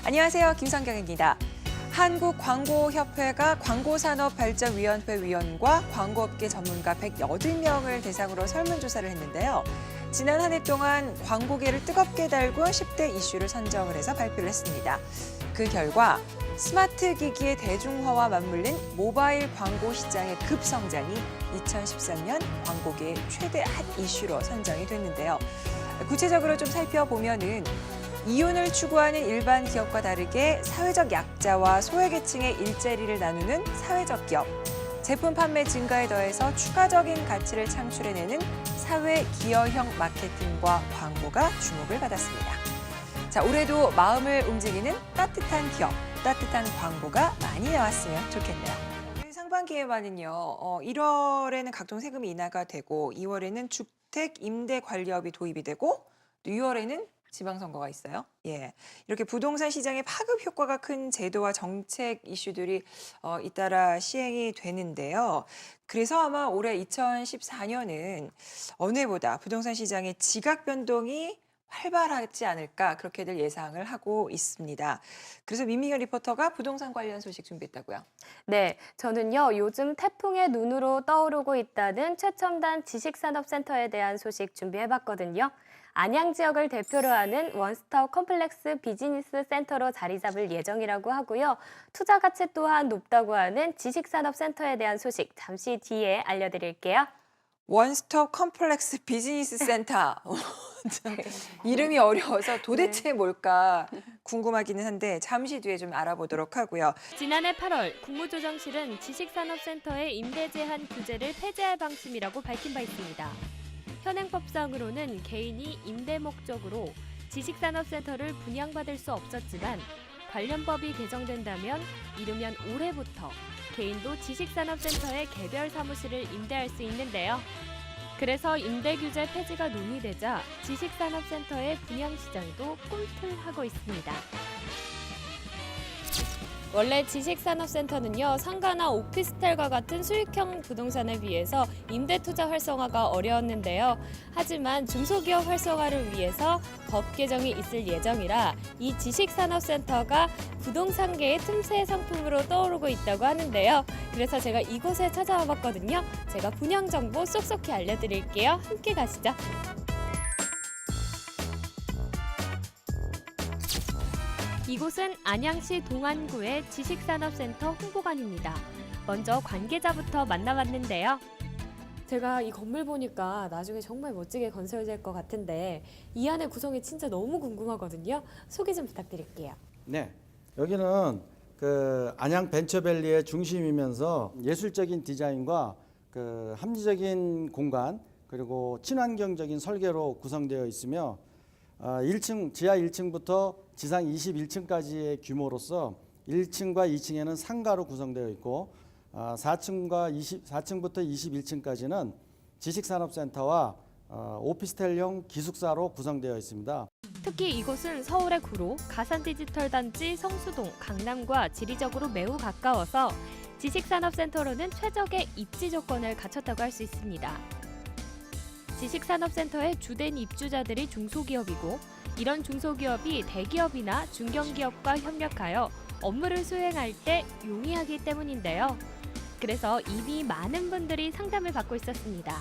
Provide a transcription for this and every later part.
안녕하세요. 김성경입니다. 한국광고협회가 광고산업발전위원회 위원과 광고업계 전문가 108명을 대상으로 설문조사를 했는데요. 지난 한 해 동안 광고계를 뜨겁게 달군 10대 이슈를 선정을 해서 발표를 했습니다. 그 결과 스마트 기기의 대중화와 맞물린 모바일 광고 시장의 급성장이 2013년 광고계의 최대 핫 이슈로 선정이 됐는데요. 구체적으로 좀 살펴보면은 이윤을 추구하는 일반 기업과 다르게 사회적 약자와 소외계층의 일자리를 나누는 사회적 기업, 제품 판매 증가에 더해서 추가적인 가치를 창출해내는 사회 기여형 마케팅과 광고가 주목을 받았습니다. 자, 올해도 마음을 움직이는 따뜻한 기업, 따뜻한 광고가 많이 나왔으면 좋겠네요. 상반기에만은요, 1월에는 각종 세금이 인하가 되고 2월에는 주택 임대 관리업이 도입이 되고 또 6월에는 지방선거가 있어요. 예, 이렇게 부동산 시장의 파급 효과가 큰 제도와 정책 이슈들이 잇따라 시행이 되는데요. 그래서 아마 올해 2014년은 어느 해보다 부동산 시장의 지각 변동이 활발하지 않을까 그렇게들 예상을 하고 있습니다. 그래서 민미경 리포터가 부동산 관련 소식 준비했다고요. 네, 저는요, 요즘 태풍의 눈으로 떠오르고 있다는 최첨단 지식산업센터에 대한 소식 준비해봤거든요. 안양 지역을 대표로 하는 원스톱 컴플렉스 비즈니스 센터로 자리 잡을 예정이라고 하고요. 투자 가치 또한 높다고 하는 지식산업센터에 대한 소식 잠시 뒤에 알려드릴게요. 원스톱 컴플렉스 비즈니스 센터. 참, 이름이 어려워서 도대체 뭘까 궁금하기는 한데 잠시 뒤에 좀 알아보도록 하고요. 지난해 8월 국무조정실은 지식산업센터의 임대 제한 규제를 폐지할 방침이라고 밝힌 바 있습니다. 현행법상으로는 개인이 임대 목적으로 지식산업센터를 분양받을 수 없었지만 관련 법이 개정된다면 이르면 올해부터 개인도 지식산업센터의 개별 사무실을 임대할 수 있는데요. 그래서 임대 규제 폐지가 논의되자 지식산업센터의 분양 시장도 꿈틀하고 있습니다. 원래 지식산업센터는요, 상가나 오피스텔과 같은 수익형 부동산에 비해서 임대 투자 활성화가 어려웠는데요. 하지만 중소기업 활성화를 위해서 법 개정이 있을 예정이라 이 지식산업센터가 부동산계의 틈새 상품으로 떠오르고 있다고 하는데요. 그래서 제가 이곳에 찾아와 봤거든요. 제가 분양 정보 쏙쏙히 알려드릴게요. 함께 가시죠. 이곳은 안양시 동안구의 지식산업센터 홍보관입니다. 먼저 관계자부터 만나봤는데요. 제가 이 건물 보니까 나중에 정말 멋지게 건설될 것 같은데 이 안의 구성이 진짜 너무 궁금하거든요. 소개 좀 부탁드릴게요. 네, 여기는 그 안양 벤처밸리의 중심이면서 예술적인 디자인과 그 합리적인 공간 그리고 친환경적인 설계로 구성되어 있으며 1층 지하 1층부터 지상 21층까지의 규모로서 1층과 2층에는 상가로 구성되어 있고 4층부터 21층까지는 지식산업센터와 오피스텔형 기숙사로 구성되어 있습니다. 특히 이곳은 서울의 구로, 가산디지털단지 성수동, 강남과 지리적으로 매우 가까워서 지식산업센터로는 최적의 입지 조건을 갖췄다고 할 수 있습니다. 지식산업센터의 주된 입주자들이 중소기업이고 이런 중소기업이 대기업이나 중견기업과 협력하여 업무를 수행할 때 용이하기 때문인데요. 그래서 이미 많은 분들이 상담을 받고 있었습니다.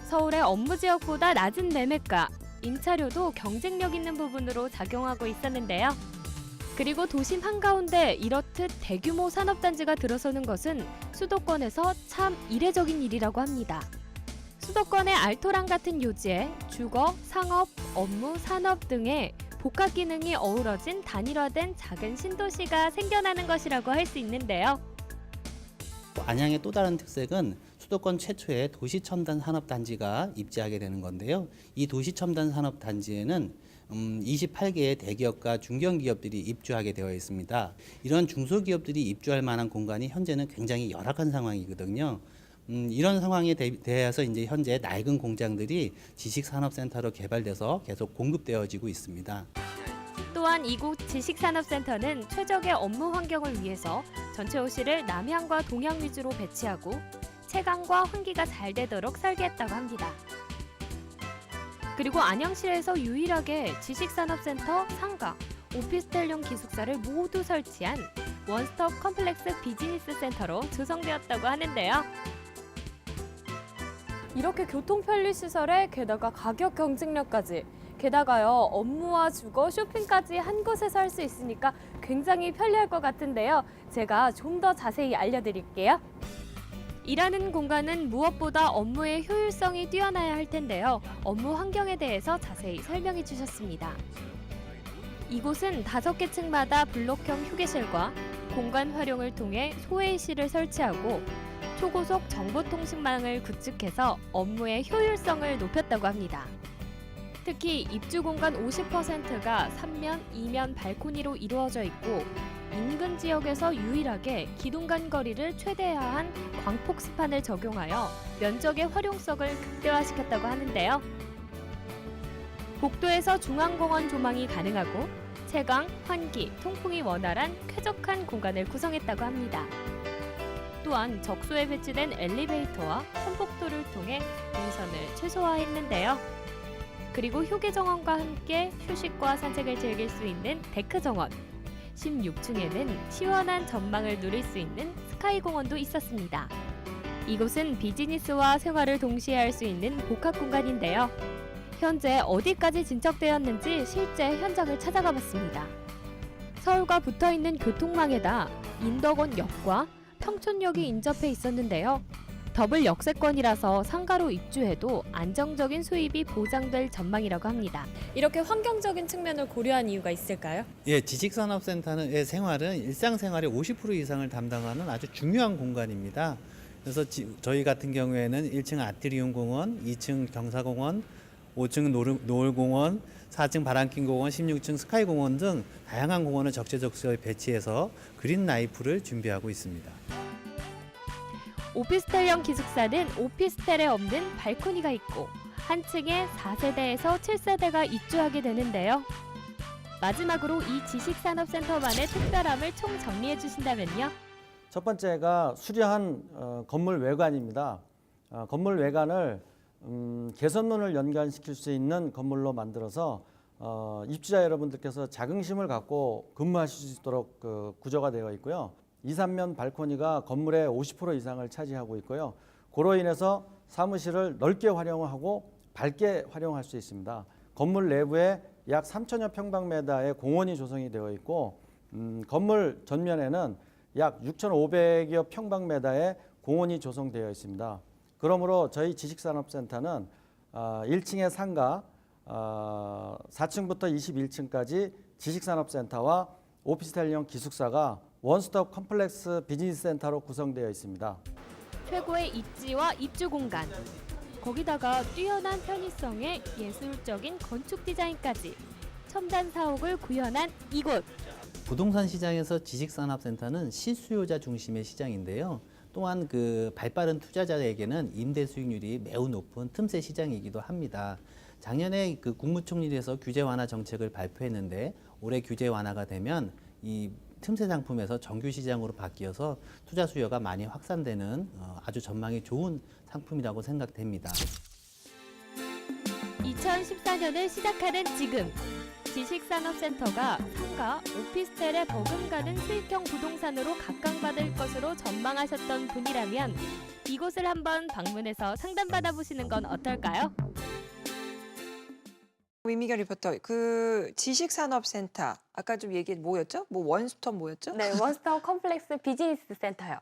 서울의 업무 지역보다 낮은 매매가, 임차료도 경쟁력 있는 부분으로 작용하고 있었는데요. 그리고 도심 한가운데 이렇듯 대규모 산업단지가 들어서는 것은 수도권에서 참 이례적인 일이라고 합니다. 수도권의 알토란 같은 요지에 주거, 상업, 업무, 산업 등의 복합 기능이 어우러진 단일화된 작은 신도시가 생겨나는 것이라고 할 수 있는데요. 안양의 또 다른 특색은 수도권 최초의 도시첨단 산업단지가 입지하게 되는 건데요. 이 도시첨단 산업단지에는 28개의 대기업과 중견기업들이 입주하게 되어 있습니다. 이런 중소기업들이 입주할 만한 공간이 현재는 굉장히 열악한 상황이거든요. 이런 상황에 대해서 이제 현재 낡은 공장들이 지식산업센터로 개발돼서 계속 공급되어지고 있습니다. 또한 이곳 지식산업센터는 최적의 업무 환경을 위해서 전체 호실을 남향과 동향 위주로 배치하고 채광과 환기가 잘 되도록 설계했다고 합니다. 그리고 안양시에서 유일하게 지식산업센터, 상가, 오피스텔용 기숙사를 모두 설치한 원스톱 컴플렉스 비즈니스 센터로 조성되었다고 하는데요. 이렇게 교통 편리 시설에 게다가 가격 경쟁력까지, 게다가요 업무와 주거, 쇼핑까지 한 곳에서 할 수 있으니까 굉장히 편리할 것 같은데요. 제가 좀 더 자세히 알려드릴게요. 일하는 공간은 무엇보다 업무의 효율성이 뛰어나야 할 텐데요. 업무 환경에 대해서 자세히 설명해 주셨습니다. 이곳은 5개 층마다 블록형 휴게실과 공간 활용을 통해 소회의실을 설치하고 초고속 정보통신망을 구축해서 업무의 효율성을 높였다고 합니다. 특히 입주 공간 50%가 3면, 2면 발코니로 이루어져 있고 인근 지역에서 유일하게 기둥간 거리를 최대화한 광폭스판을 적용하여 면적의 활용성을 극대화시켰다고 하는데요. 복도에서 중앙공원 조망이 가능하고 채광, 환기, 통풍이 원활한 쾌적한 공간을 구성했다고 합니다. 또한 적소에 배치된 엘리베이터와 선복도를 통해 동선을 최소화했는데요. 그리고 휴게 정원과 함께 휴식과 산책을 즐길 수 있는 데크 정원, 16층에는 시원한 전망을 누릴 수 있는 스카이 공원도 있었습니다. 이곳은 비즈니스와 생활을 동시에 할 수 있는 복합 공간인데요. 현재 어디까지 진척되었는지 실제 현장을 찾아가 봤습니다. 서울과 붙어있는 교통망에다 인덕원역과 평촌역이 인접해 있었는데요. 더블 역세권이라서 상가로 입주해도 안정적인 수입이 보장될 전망이라고 합니다. 이렇게 환경적인 측면을 고려한 이유가 있을까요? 예, 지식산업센터의 생활은 일상생활의 50% 이상을 담당하는 아주 중요한 공간입니다. 그래서 저희 같은 경우에는 1층 아트리움 공원, 2층 경사공원, 5층 노을공원, 4층 바람킹공원, 16층 스카이공원 등 다양한 공원을 적재적소에 배치해서 그린 라이프를 준비하고 있습니다. 오피스텔형 기숙사는 오피스텔에 없는 발코니가 있고 한 층에 4세대에서 7세대가 입주하게 되는데요. 마지막으로 이 지식산업센터만의 특별함을 총 정리해 주신다면요. 첫 번째가 수려한 건물 외관입니다. 건물 외관을 개선문을 연관시킬 수 있는 건물로 만들어서 입주자 여러분들께서 자긍심을 갖고 근무하실 수 있도록 구조가 되어 있고요. 2, 3면 발코니가 건물의 50% 이상을 차지하고 있고요. 그로 인해서 사무실을 넓게 활용하고 밝게 활용할 수 있습니다. 건물 내부에 약 3천여 평방미터의 공원이 조성이 되어 있고 건물 전면에는 약 6,500여 평방미터의 공원이 조성되어 있습니다. 그러므로 저희 지식산업센터는 1층의 상가, 4층부터 21층까지 지식산업센터와 오피스텔형 기숙사가 원스톱 컴플렉스 비즈니스 센터로 구성되어 있습니다. 최고의 입지와 입주 공간, 거기다가 뛰어난 편의성에 예술적인 건축 디자인까지 첨단 사옥을 구현한 이곳. 부동산 시장에서 지식산업센터는 실수요자 중심의 시장인데요. 또한 그 발빠른 투자자에게는 임대 수익률이 매우 높은 틈새 시장이기도 합니다. 작년에 그 국무총리에서 규제 완화 정책을 발표했는데 올해 규제 완화가 되면 이 틈새 상품에서 정규 시장으로 바뀌어서 투자 수요가 많이 확산되는 아주 전망이 좋은 상품이라고 생각됩니다. 2014년을 시작하는 지금 지식산업센터가 상가, 오피스텔에 버금가는 수익형 부동산으로 각광받을 것으로 전망하셨던 분이라면 이곳을 한번 방문해서 상담받아 보시는 건 어떨까요? 위미경 리포터, 그 지식산업센터 아까 좀 얘기 뭐였죠? 뭐 원스톱 뭐였죠? 네, 원스톱 컴플렉스 비즈니스 센터요.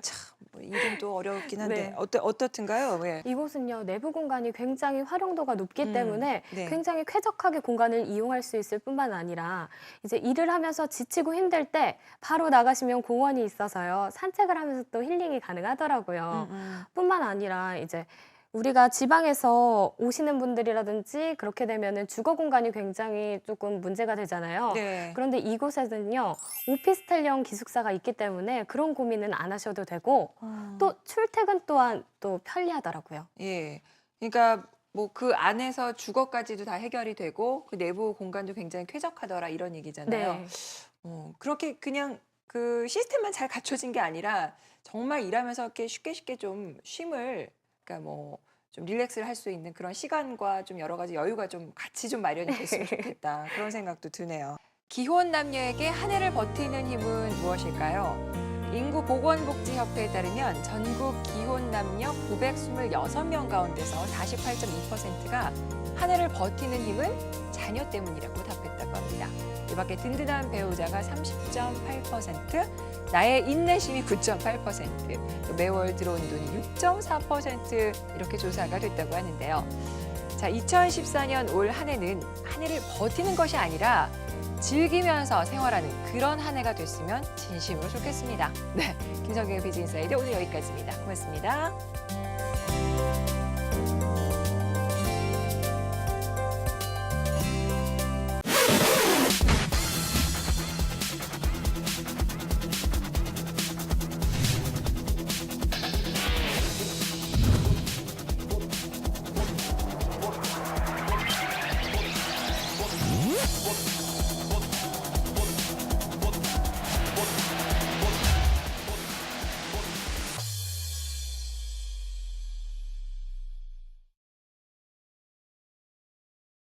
참, 뭐 이름도 어렵긴 한데 네. 어떻든가요? 예. 이곳은요, 내부 공간이 굉장히 활용도가 높기 때문에 네. 굉장히 쾌적하게 공간을 이용할 수 있을 뿐만 아니라 이제 일을 하면서 지치고 힘들 때 바로 나가시면 공원이 있어서요, 산책을 하면서 또 힐링이 가능하더라고요. 뿐만 아니라 이제 우리가 지방에서 오시는 분들이라든지 그렇게 되면은 주거 공간이 굉장히 조금 문제가 되잖아요. 네. 그런데 이곳에는요, 오피스텔형 기숙사가 있기 때문에 그런 고민은 안 하셔도 되고 또 출퇴근 또한 또 편리하더라고요. 예. 그러니까 뭐 그 안에서 주거까지도 다 해결이 되고 그 내부 공간도 굉장히 쾌적하더라 이런 얘기잖아요. 네. 그렇게 그냥 그 시스템만 잘 갖춰진 게 아니라 정말 일하면서 이렇게 쉽게 좀 쉼을 그러니까 뭐 좀 릴렉스를 할 수 있는 그런 시간과 좀 여러 가지 여유가 좀 같이 좀 마련이 됐으면 좋겠다 그런 생각도 드네요. 기혼 남녀에게 한 해를 버티는 힘은 무엇일까요? 인구보건복지협회에 따르면 전국 기혼 남녀 926명 가운데서 48.2%가 한 해를 버티는 힘은 자녀 때문이라고 답했다고 합니다. 이 밖에 든든한 배우자가 30.8%, 나의 인내심이 9.8%, 매월 들어온 돈이 6.4% 이렇게 조사가 됐다고 하는데요. 자, 2014년 올 한 해는 한 해를 버티는 것이 아니라 즐기면서 생활하는 그런 한 해가 됐으면 진심으로 좋겠습니다. 네, 김성경의 비즈인사이드 오늘 여기까지입니다. 고맙습니다.